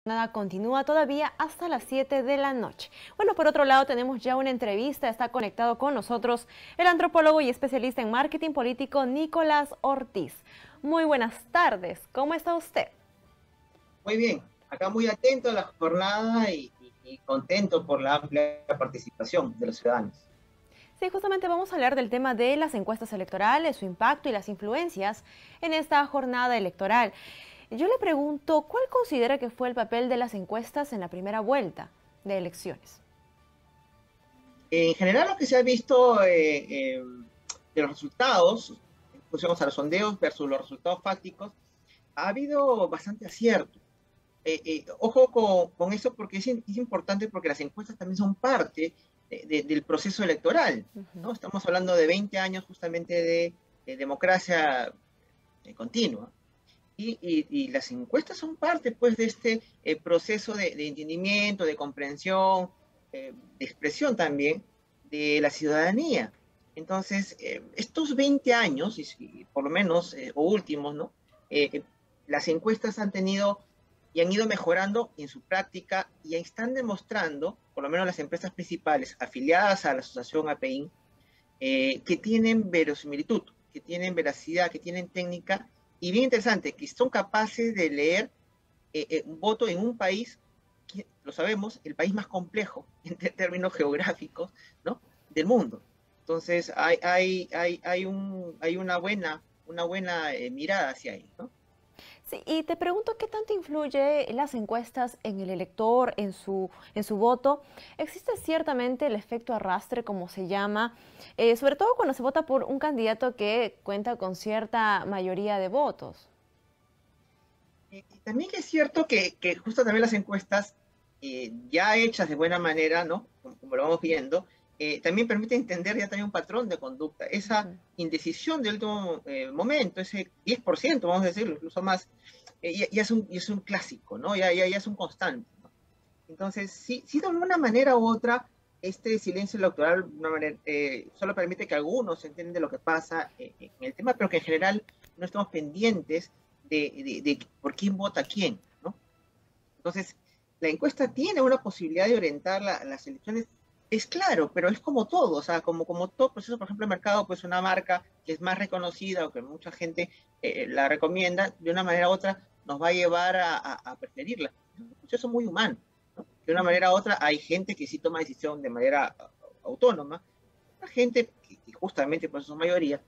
Nada continúa todavía hasta las 7 de la noche. Bueno, por otro lado tenemos ya una entrevista, está conectado con nosotros el antropólogo y especialista en marketing político Nicolás Ortiz. Muy buenas tardes, ¿cómo está usted? Muy bien, acá muy atento a la jornada y contento por la amplia participación de los ciudadanos. Sí, justamente vamos a hablar del tema de las encuestas electorales, su impacto y las influencias en esta jornada electoral. Yo le pregunto, ¿cuál considera que fue el papel de las encuestas en la primera vuelta de elecciones? En general, lo que se ha visto de los resultados, en función a los sondeos versus los resultados fácticos, ha habido bastante acierto. Ojo con eso porque es importante porque las encuestas también son parte del proceso electoral, ¿no? Estamos hablando de 20 años justamente de democracia continua. Y las encuestas son parte, pues, de este proceso de entendimiento, de comprensión, de expresión también de la ciudadanía. Entonces, estos 20 años, y por lo menos, o últimos, ¿no? Las encuestas han tenido y han ido mejorando en su práctica y están demostrando, por lo menos las empresas principales afiliadas a la asociación API, que tienen verosimilitud, que tienen veracidad, que tienen técnica, y bien interesante, que son capaces de leer un voto en un país, que, lo sabemos, el país más complejo en términos geográficos, ¿no? Del mundo. Entonces, hay una buena mirada hacia ahí, ¿no? Sí, y te pregunto qué tanto influye las encuestas en el elector, en su voto. Existe ciertamente el efecto arrastre, como se llama, sobre todo cuando se vota por un candidato que cuenta con cierta mayoría de votos. Y también es cierto que justo también las encuestas ya hechas de buena manera, ¿no? Como lo vamos viendo, también permite entender ya también un patrón de conducta. Esa Ujú. indecisión del último momento, ese 10%, vamos a decirlo, incluso más, ya es un clásico, ¿no? Ya es un constante, ¿no? Entonces, sí, de alguna manera u otra, este silencio electoral una manera, solo permite que algunos entiendan de lo que pasa en el tema, pero que en general no estamos pendientes de por quién vota quién, ¿no? Entonces, la encuesta tiene una posibilidad de orientar las elecciones, es claro, pero es como todo, o sea, como todo proceso, por ejemplo, el mercado, pues una marca que es más reconocida o que mucha gente la recomienda, de una manera u otra nos va a llevar a preferirla. Es un proceso muy humano, ¿no? De una manera u otra hay gente que sí toma decisión de manera autónoma, la gente que justamente por su mayoría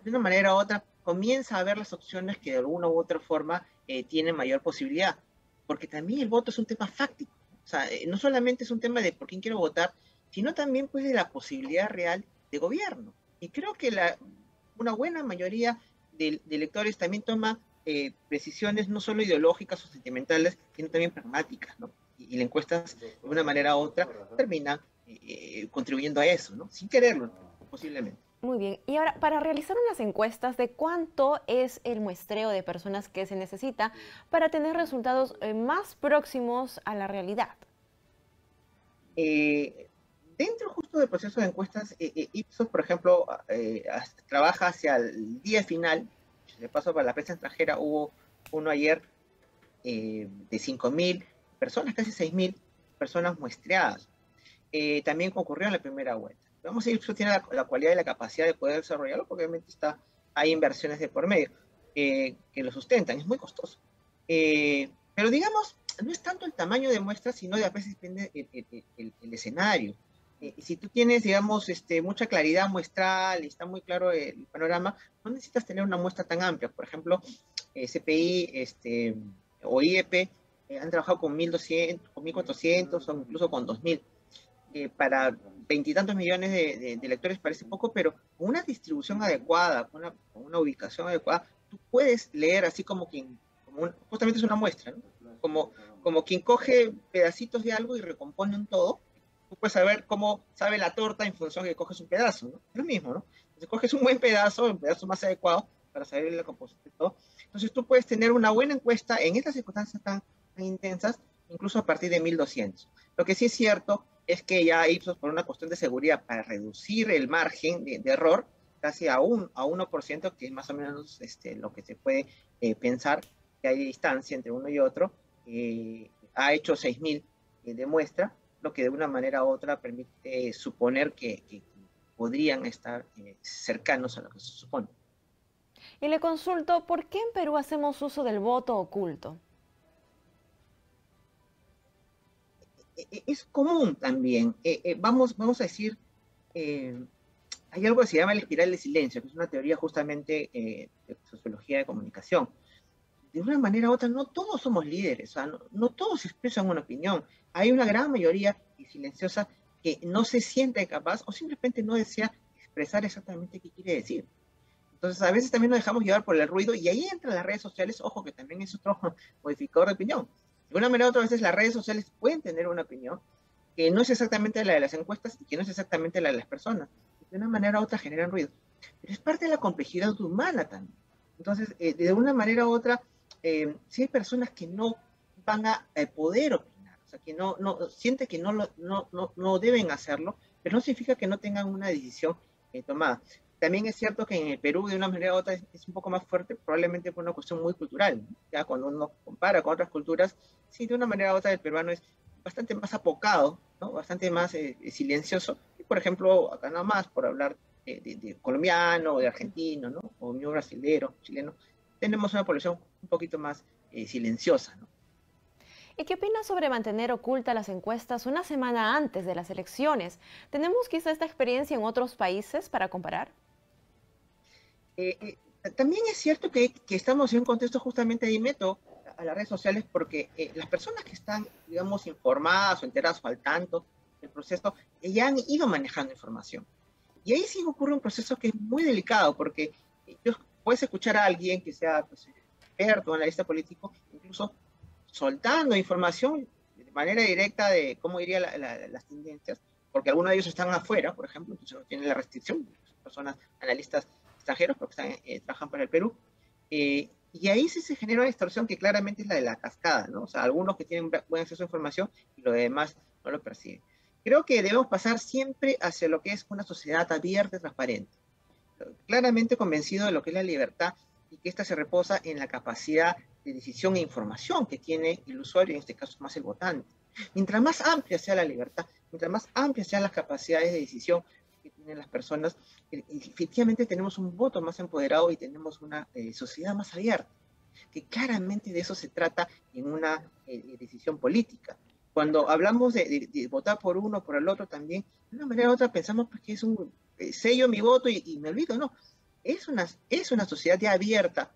de una manera u otra, comienza a ver las opciones que de alguna u otra forma tienen mayor posibilidad. Porque también el voto es un tema fáctico. O sea, no solamente es un tema de por quién quiero votar, sino también pues de la posibilidad real de gobierno. Y creo que una buena mayoría de electores también toma decisiones no solo ideológicas o sentimentales, sino también pragmáticas, ¿no? Y la encuesta, de una manera u otra, termina contribuyendo a eso, ¿no? Sin quererlo, posiblemente. Muy bien, y ahora para realizar unas encuestas, ¿de cuánto es el muestreo de personas que se necesita para tener resultados más próximos a la realidad? Eh, Dentro justo del proceso de encuestas, Ipsos, por ejemplo, trabaja hacia el día final. De paso, para la prensa extranjera hubo uno ayer de 5.000 personas, casi 6.000 personas muestreadas. También concurrió en la primera vuelta. Vamos a Ipsos tiene la cualidad y la capacidad de poder desarrollarlo, porque obviamente hay inversiones de por medio que lo sustentan. Es muy costoso. Pero digamos, no es tanto el tamaño de muestras, sino de a veces depende el escenario. Si tú tienes, digamos, mucha claridad muestral y está muy claro el panorama, no necesitas tener una muestra tan amplia. Por ejemplo, CPI o IEP han trabajado con 1.200, con 1.400 o incluso con 2.000. Para veintitantos millones de lectores parece poco, pero con una distribución adecuada, con una ubicación adecuada, tú puedes leer así como quien, justamente es una muestra, ¿no? Como quien coge pedacitos de algo y recompone un todo. Tú puedes saber cómo sabe la torta en función de que coges un pedazo, ¿no? Es lo mismo, ¿no? Entonces coges un buen pedazo, un pedazo más adecuado para saber la composición de todo. Entonces tú puedes tener una buena encuesta en estas circunstancias tan intensas, incluso a partir de 1.200. Lo que sí es cierto es que ya Ipsos, por una cuestión de seguridad, para reducir el margen de error, casi a 1%, que es más o menos lo que se puede pensar que hay distancia entre uno y otro, ha hecho 6.000 de muestra, lo que de una manera u otra permite suponer que podrían estar cercanos a lo que se supone. Y le consulto, ¿por qué en Perú hacemos uso del voto oculto? Es común también. Vamos a decir, eh, hay algo que se llama la espiral de silencio, que es una teoría justamente de sociología de comunicación. De una manera u otra, no todos somos líderes, o sea, no todos expresan una opinión. Hay una gran mayoría silenciosa que no se siente capaz o simplemente no desea expresar exactamente qué quiere decir. Entonces, a veces también nos dejamos llevar por el ruido y ahí entran las redes sociales, ojo, que también es otro modificador de opinión. De una manera u otra, a veces las redes sociales pueden tener una opinión que no es exactamente la de las encuestas y que no es exactamente la de las personas. De una manera u otra generan ruido. Pero es parte de la complejidad humana también. Entonces, de una manera u otra, si hay personas que no van a poder opinar, o sea, que siente que no deben hacerlo, pero no significa que no tengan una decisión tomada. También es cierto que en el Perú, de una manera u otra, es un poco más fuerte, probablemente por una cuestión muy cultural, ¿no? Ya cuando uno compara con otras culturas, sí, de una manera u otra el peruano es bastante más apocado, ¿no? Bastante más silencioso. Y, por ejemplo, acá nada más, por hablar de colombiano, de argentino, ¿no? O mío brasilero, chileno, tenemos una población un poquito más silenciosa, ¿no? ¿Y qué opina sobre mantener ocultas las encuestas una semana antes de las elecciones? ¿Tenemos quizá esta experiencia en otros países para comparar? También es cierto que estamos en un contexto justamente de meto a las redes sociales porque las personas que están, digamos, informadas o enteradas o al tanto del proceso, ya han ido manejando información. Y ahí sí ocurre un proceso que es muy delicado porque puedes escuchar a alguien que sea pues, experto, analista político, incluso soltando información de manera directa de cómo irían las tendencias, porque algunos de ellos están afuera, por ejemplo, entonces no tienen la restricción, son personas analistas extranjeros, porque trabajan para el Perú, y ahí sí se genera una distorsión que claramente es la de la cascada, ¿no? O sea, algunos que tienen buen acceso a información y los demás no lo perciben. Creo que debemos pasar siempre hacia lo que es una sociedad abierta y transparente, claramente convencido de lo que es la libertad y que ésta se reposa en la capacidad de decisión e información que tiene el usuario, en este caso más el votante. Mientras más amplia sea la libertad, mientras más amplias sean las capacidades de decisión que tienen las personas, efectivamente tenemos un voto más empoderado y tenemos una sociedad más abierta, que claramente de eso se trata en una decisión política. Cuando hablamos de votar por uno o por el otro también, de una manera u otra pensamos pues, que es un sello mi voto y me olvido, no. Es una sociedad ya abierta,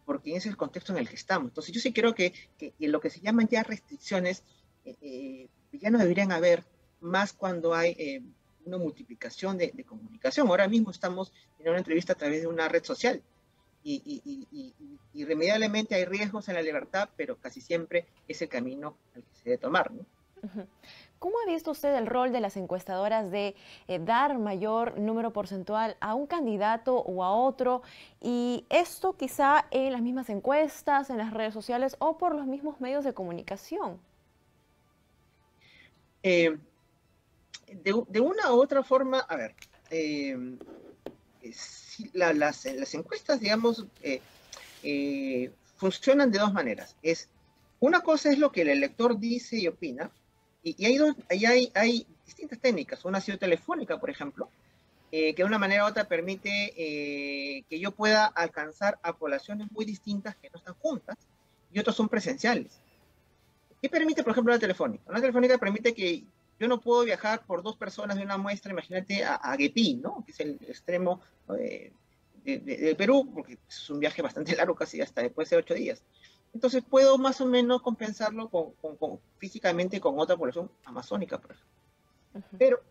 porque es el contexto en el que estamos. Entonces yo sí creo que lo que se llaman ya restricciones ya no deberían haber, más cuando hay una multiplicación de comunicación. Ahora mismo estamos en una entrevista a través de una red social irremediablemente hay riesgos en la libertad, pero casi siempre es el camino al que se debe tomar, ¿no? ¿Cómo ha visto usted el rol de las encuestadoras de dar mayor número porcentual a un candidato o a otro? Y esto quizá en las mismas encuestas, en las redes sociales o por los mismos medios de comunicación. De una u otra forma, a ver, si las encuestas, digamos, funcionan de dos maneras. Una cosa es lo que el elector dice y opina, y hay distintas técnicas. Una ha sido telefónica, por ejemplo, que de una manera u otra permite que yo pueda alcanzar a poblaciones muy distintas que no están juntas, y otros son presenciales. ¿Qué permite, por ejemplo, la telefónica? Una telefónica permite que yo no puedo viajar por dos personas de una muestra, imagínate, a Guepí, ¿no? Que es el extremo de Perú, porque es un viaje bastante largo, casi hasta después de 8 días. Entonces puedo más o menos compensarlo físicamente con otra población amazónica, por ejemplo. Pero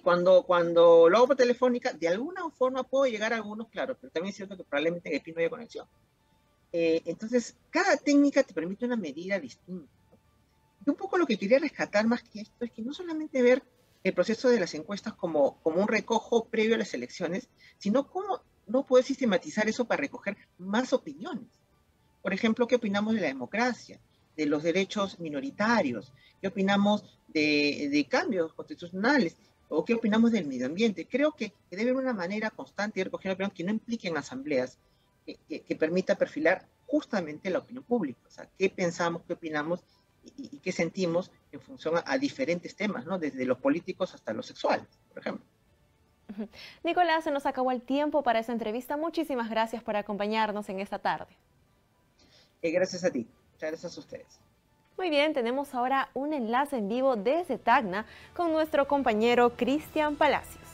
cuando lo hago por telefónica, de alguna forma puedo llegar a algunos, claro, pero también es cierto que probablemente en Guepí no haya conexión. Entonces, cada técnica te permite una medida distinta. Y un poco lo que quería rescatar más que esto es que no solamente ver el proceso de las encuestas como un recojo previo a las elecciones, sino cómo no poder sistematizar eso para recoger más opiniones. Por ejemplo, ¿qué opinamos de la democracia, de los derechos minoritarios? ¿Qué opinamos de cambios constitucionales? ¿O qué opinamos del medio ambiente? Creo que debe haber una manera constante de recoger opinión que no impliquen asambleas, que permita perfilar justamente la opinión pública. O sea, qué pensamos, qué opinamos y qué sentimos en función a diferentes temas, ¿no? Desde los políticos hasta los sexuales, por ejemplo. Nicolás, se nos acabó el tiempo para esta entrevista. Muchísimas gracias por acompañarnos en esta tarde. Gracias a ti. Muchas gracias a ustedes. Muy bien, tenemos ahora un enlace en vivo desde Tacna con nuestro compañero Cristian Palacios.